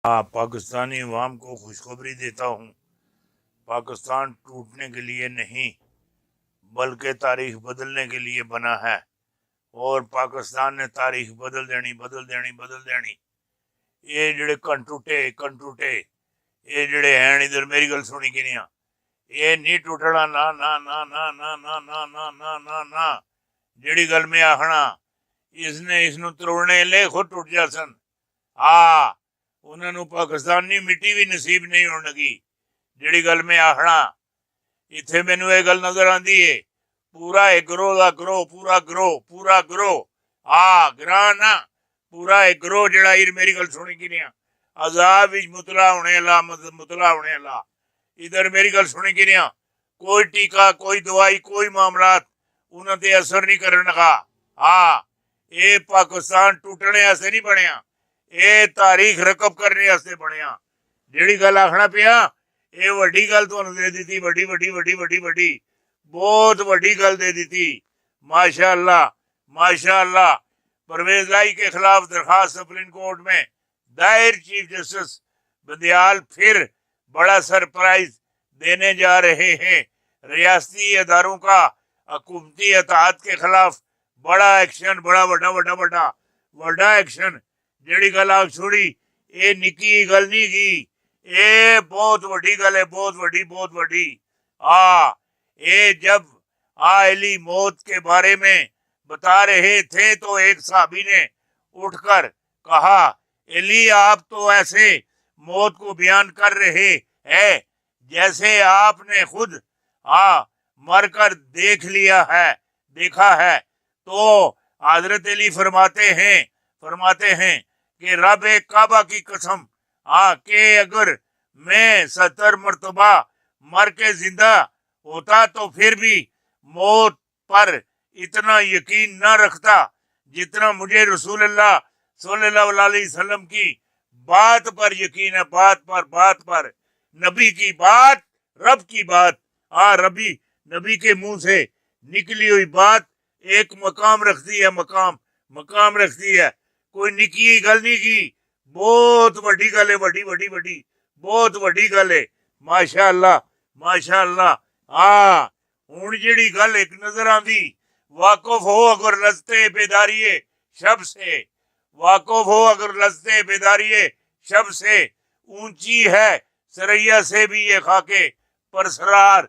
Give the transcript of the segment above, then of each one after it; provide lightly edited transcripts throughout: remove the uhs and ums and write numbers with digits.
पाकिस्तानी अवाम को खुशखबरी देता हूँ। पाकिस्तान टूटने के लिए नहीं बल्कि तारीख बदलने के लिए बना है, और पाकिस्तान ने तारीख बदल देनी। ये जड़े कन टूटे ये जड़े हैं इधर मेरी गल सुनी कि नहीं, ये नहीं टूटना ना ना ना ना ना ना ना ना ना ना ना जड़ी गल में आखना इसने इसनों तरोड़ने ले खुद टूट जा सन। उन्होंने पाकिस्तानी मिट्टी भी नसीब नहीं होने लगी। जड़ी गल में आखना इत्थे मैनू ये गल नजर आती है, पूरा एक ग्रोह का ग्रोह पूरा ग्रोह ग्राह ना पूरा एक ग्रोह जड़ा मेरी गल सुनी कि नहीं, अजाब विच मुतला होने ला इधर मेरी गल सुनी कि नहीं, कोई टीका कोई दवाई कोई मामलात उन्होंने असर नहीं करने लगा। ये पाकिस्तान टूटने वास्ते नहीं बनया, ये तारीख रकब करने वास्ते बनया। जेड़ी गल आखना पिया ये वड्डी गल तुहानू दे दी, वड्डी बहुत वड्डी गल दे दी। माशाअल्लाह माशाअल्लाह। परवेज लाई के खिलाफ दरखास्त सुप्रीम कोर्ट में दायर, चीफ जस्टिस बंदियाल फिर बड़ा सरप्राइज देने जा रहे हैं। रियासती अदारों का हुकूमती अताअत के खिलाफ बड़ा एक्शन, बड़ा वड्डा एक्शन। जेड़ी गल आप छोड़ी ये निकी गल नहीं की, ये बहुत वड्डी गल है, बहुत वड्डी। ये जब अली मौत के बारे में बता रहे थे तो एक साहबी ने उठकर कहा, अली आप तो ऐसे मौत को बयान कर रहे हैं जैसे आपने खुद मरकर देखा है। तो हजरत अली फरमाते हैं कि रब काबा की कसम कि अगर मैं 70 मरतबा मर के जिंदा होता तो फिर भी मौत पर इतना यकीन न रखता जितना मुझे रसूलुल्लाह सल्लल्लाहु अलैहि वसल्लम की बात पर यकीन है। बात पर नबी की बात, रब की बात, नबी के मुंह से निकली हुई बात एक मकाम रखती है, मकाम रखती है। कोई निकी गल नहीं की, बहुत वड्डी गल है, वड्डी बहुत वड्डी गल है। माशाअल्लाह। हुण जेड़ी गल एक नजर आंदी, वाकिफ हो अगर लजते बेदारिये शब से, वाकिफ हो अगर लजते बेदारिये शब से, ऊंची है सरैया से भी ये खाके परसरार,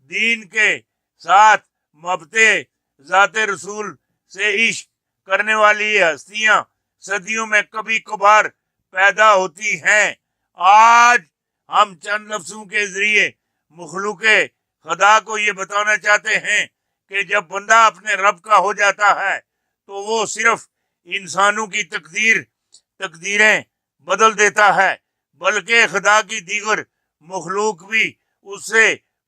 दीन के साथ मबते जाते रसूल से इश्क करने वाली हस्तियां सदियों में कभी कभार पैदा होती हैं। आज हम चंद लफ्जों के जरिए मखलूके खुदा को ये बताना चाहते हैं कि जब बंदा अपने रब का हो जाता है तो वो सिर्फ इंसानों की तकदीरें बदल देता है, बल्कि खुदा की दीगर मखलूक भी उससे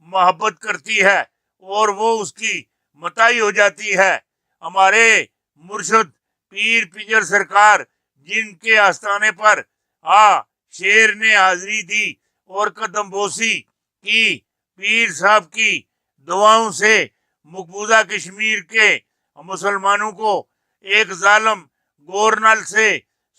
मोहब्बत करती है और वो उसकी मताई हो जाती है। हमारे मुर्शद पीर पिंजर सरकार जिनके आस्थाने पर शेर ने हाजिरी दी और कदम बोसी की, पीर साहब की दुआओं से मकबूजा कश्मीर के मुसलमानों को एक जालिम गवर्नर से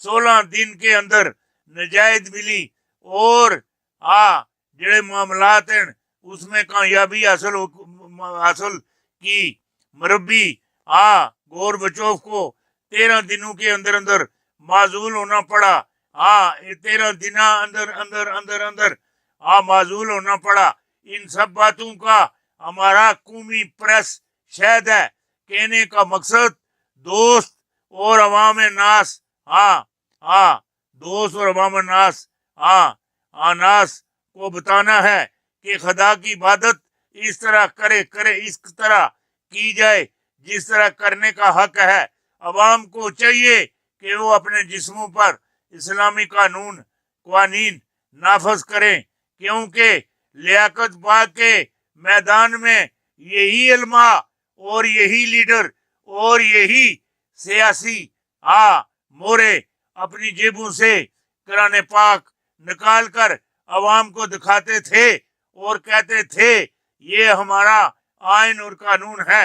16 दिन के अंदर नजायज मिली और जड़े मामलात हैं उसमें कामयाबी हासिल की। मरबी गोरबचोफ को 13 दिनों के अंदर माजूल होना पड़ा। 13 दिन अंदर माजूल होना पड़ा। इन सब बातों का हमारा कौमी प्रेस शायद है। कहने का मकसद दोस्त और अवाम नास नास को बताना है कि खुदा की इबादत इस तरह की जाए जिस तरह करने का हक है। अवाम को चाहिए कि वो अपने जिस्मों पर इस्लामी कानून नाफज करें, क्योंकि लियाकत बाग के मैदान में यही इल्मा और यही लीडर और यही सियासी मोरे अपनी जेबों से कुरान पाक निकाल कर अवाम को दिखाते थे और कहते थे ये हमारा आइन और कानून है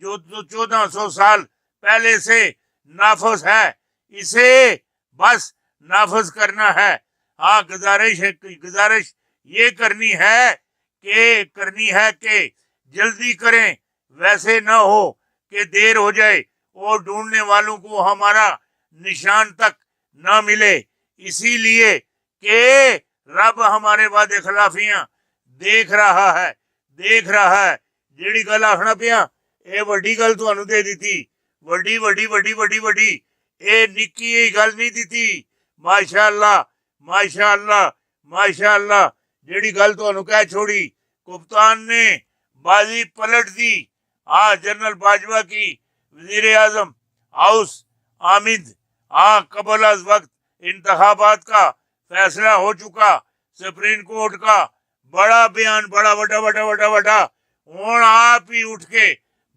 जो 1400 साल पहले से नाफज है, इसे बस नाफज करना है। हाँ गुजारिश ये करनी है कि जल्दी करें, वैसे न हो कि देर हो जाए और ढूंढने वालों को हमारा निशान तक न मिले, इसीलिए कि रब हमारे वादे खिलाफियां देख रहा है। ਜਿਹੜੀ ਗੱਲ ਆਖਣਾ ਪਿਆ ਇਹ ਵੱਡੀ ਗੱਲ ਤੁਹਾਨੂੰ ਦੇ ਦਿੱਤੀ, ਵੱਡੀ ਇਹ ਨਿੱਕੀ ਜਿਹੀ ਗੱਲ ਨਹੀਂ ਦਿੱਤੀ। ਮਾਸ਼ਾਅੱਲਾ ਜਿਹੜੀ ਗੱਲ ਤੁਹਾਨੂੰ ਕਹਿ ਛੋੜੀ, कप्तान ने बाजी पलट दी। हाँ, जनरल बाजवा की वजीर आजम हाउस आमिद, हाँ कबल अज वक्त इंतखाबात का फैसला हो चुका, सुप्रीम कोर्ट का बड़ा बयान, बड़ा वड्डा हुण आप ही उठ के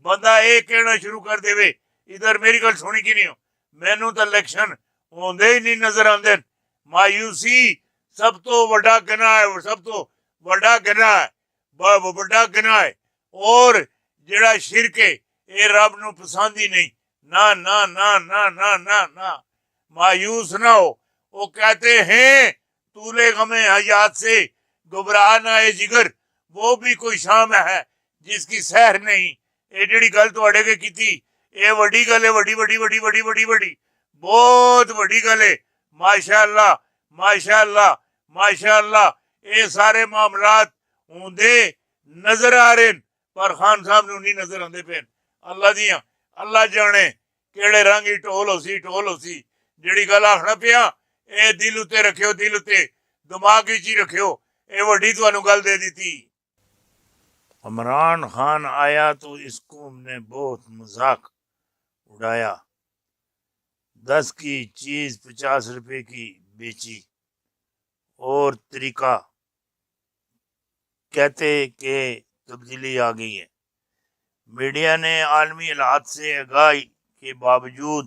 बंदा ये कहना शुरू कर देवे। इधर मेरी गल सुनी कि नहीं हो, मैनू तो इलेक्शन होंदे ही नहीं नजर आंदे। मायूसी सब तो वड्डा गुनाह है, सब तो वड्डा गुनाह है, ਵੱਡਾ ਗੁਨਾਹ ਹੈ। और ਜਿਹੜਾ शिरक है ये रब ਨੂੰ पसंद ही नहीं। ना मायूस ना हो। वो कहते हैं तूले गमे हयात से घबरा ना ए जिगर, वो भी कोई शाम है जिसकी सैर नहीं। ये ਜਿਹੜੀ ਗੱਲ ਤੁਹਾਡੇ ਕੇ ਕੀਤੀ ਇਹ ਵੱਡੀ ਗੱਲ ਹੈ, ਵੱਡੀ बहुत ਵੱਡੀ ਗੱਲ है। माशाअल्लाह ये सारे मामलात ਹੁੰਦੇ नजर आ रहे पर खान साहब ਨੂੰ ਨਹੀਂ ਨਜ਼ਰ ਆਉਂਦੇ ਪਏ। ਅੱਲਾ ਜਾਣੇ ਕਿਹੜੇ ਰੰਗ ਦੀ ਢੋਲ ਹੋਸੀ। ਜਿਹੜੀ ਗੱਲ ਆਖਣਾ ਪਿਆ ਇਹ ਦਿਲ ਉਤੇ ਰੱਖਿਓ, ਦਿਲ ਉਤੇ ਦਿਮਾਗ ਵਿੱਚ ਹੀ ਰੱਖਿਓ। ਇਹ ਵੱਡੀ ਤੁਹਾਨੂੰ ਗੱਲ ਦੇ ਦਿੱਤੀ। इमरान खान आया तो इस कौम ने बहुत मजाक उड़ाया, 10 की चीज 50 रुपए की बेची और तरीका कहते कि तब्दीली आ गई है। मीडिया ने आलमी हालात से आगाही के बावजूद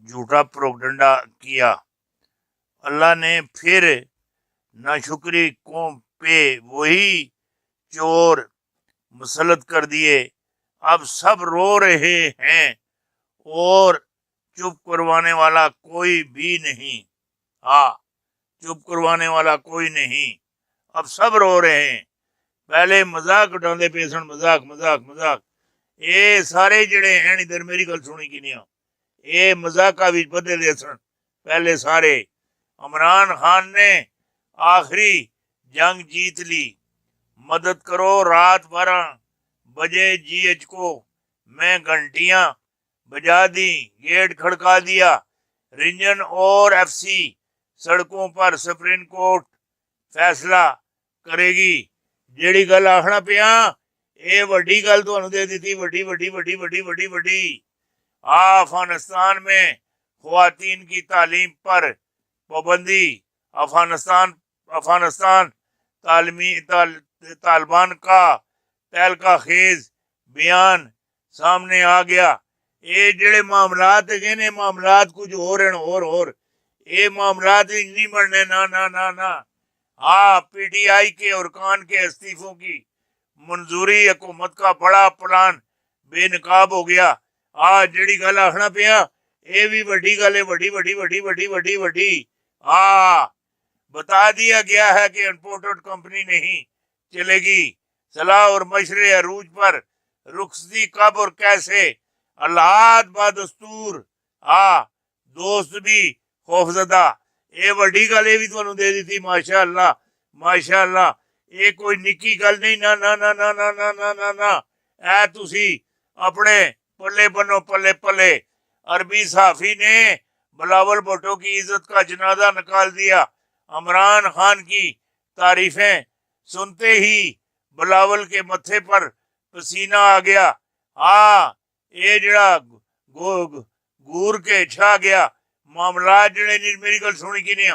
झूठा प्रोपगंडा किया। अल्लाह ने फिर नाशुक्री कौम पे वही चोर मुसलत कर दिए। अब सब रो रहे हैं और चुप करवाने वाला कोई भी नहीं। हाँ, चुप करवाने वाला कोई नहीं, अब सब रो रहे हैं। पहले मजाक उठाते पे सन, मजाक ये सारे जड़े हैं इधर मेरी गल सुनी कि नहीं, ये मजाका भी बदले सन पहले सारे। इमरान खान ने आखिरी जंग जीत ली। मदद करो रात 12 बजे GH को मैं घंटियां बजा दी, गेट खड़का दिया। रिंजन और FC सड़कों पर सुप्रीम कोर्ट फैसला करेगी। ਜਿਹੜੀ ਗੱਲ ਆਖਣਾ ਪਿਆ ਇਹ ਵੱਡੀ ਗੱਲ ਤੁਹਾਨੂੰ ਦੇ ਦਿੱਤੀ, ਵੱਡੀ। अफगानिस्तान में ख्वातीन की तालीम पर पाबंदी। अफगानिस्तान तालिबान का तहलका खेज बयान सामने आ गया। ये ਜਿਹੜੇ मामलात है ने मामलात कुछ और हैं, और ये मामलात नहीं बनने। ना हाँ, PTI के और खान के इस्तीफों की मंजूरी, हुकूमत का बड़ा प्लान बेनकाब हो गया। हाँ, ਜਿਹੜੀ ਗੱਲ ਆਖਣਾ ਪਿਆ ये भी ਵੱਡੀ ਗੱਲ है, ਵੱਡੀ। हाँ, बता दिया गया है कि इंपोर्टेड कंपनी नहीं चलेगी। सलाह और मशरे अरूज पर रुखसती कब और कैसे, हालात बदस्तूर। हाँ, दोस्त भी खौफजदा। ये ਵੱਡੀ ਗੱਲ ਇਹ ਵੀ ਤੁਹਾਨੂੰ ਦੇ ਦਿੱਤੀ। ਮਾਸ਼ਾਅੱਲਾ ਇਹ ਕੋਈ ਨਿੱਕੀ ਗੱਲ ਨਹੀਂ। ਨਾ ਐ ਤੁਸੀਂ ਆਪਣੇ पल्ले बनो, पल्ले। अरबी सहाफी ने बिलावल भुट्टो की इज्जत का जनाजा निकाल दिया। इमरान खान की तारीफें सुनते ही बिलावल के मत्थे पर पसीना आ गया। हाँ, ये जड़ा गूर के छा गया मामला। जड़े मेरी गल सुनी कि नहीं,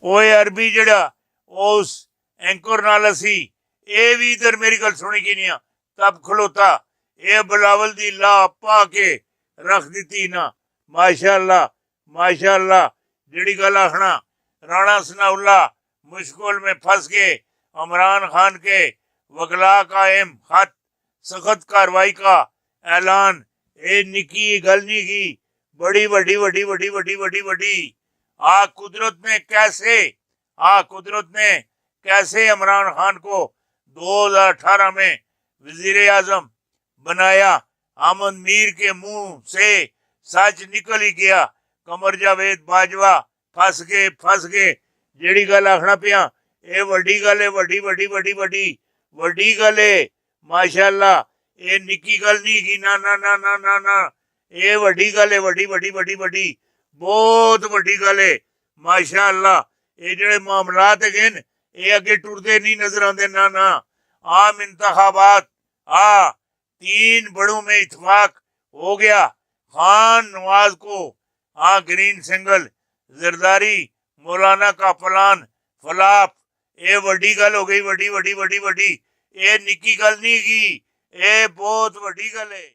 ओए अरबी जड़ा उस एंकर नाल असी ये भी इधर मेरी गल सुनी कि नहीं, तब खलोता ये बिलावल दी ला पा के रख दी ना। माशाअल्लाह जड़ी गल आखना, राणा सनाउल्लाह मुश्किल में फंस गए। इमरान खान के वकला का अहम खत, सख्त कार्रवाई का ऐलान। ये निकी गल नहीं की, बड़ी। कुदरत ने कैसे कुदरत ने कैसे इमरान खान को 2018 में वजीर आजम बनाया। अहमद मीर के मुंह से सच निकल ही गया। कमर जावेद बाजवा फस गए जेड़ी गल आखना पिया ये वड्डी गल है, वड्डी वड्डी वड्डी वड्डी वड्डी गल है माशाअल्लाह। ये निक्की गल नहीं की, ना ना ना ना ना ना, ये वड्डी गल है, वड्डी वड्डी वड्डी वड्डी बहुत वड्डी गल है माशाअल्लाह। ये जेड़े मामलात है ये अगे टुरदे नहीं नजर आते, ना ना। आम इंतखाबात 3 बड़ों में इत्तेफाक हो गया। खान नवाज को ग्रीन सिंगल, जरदारी मौलाना का प्लान फलाप। ये वड्डी गल हो गई, वड्डी वड्डी वड्डी वड्डी। ये निक्की गल नहीं की, ये बहुत वड्डी गल है।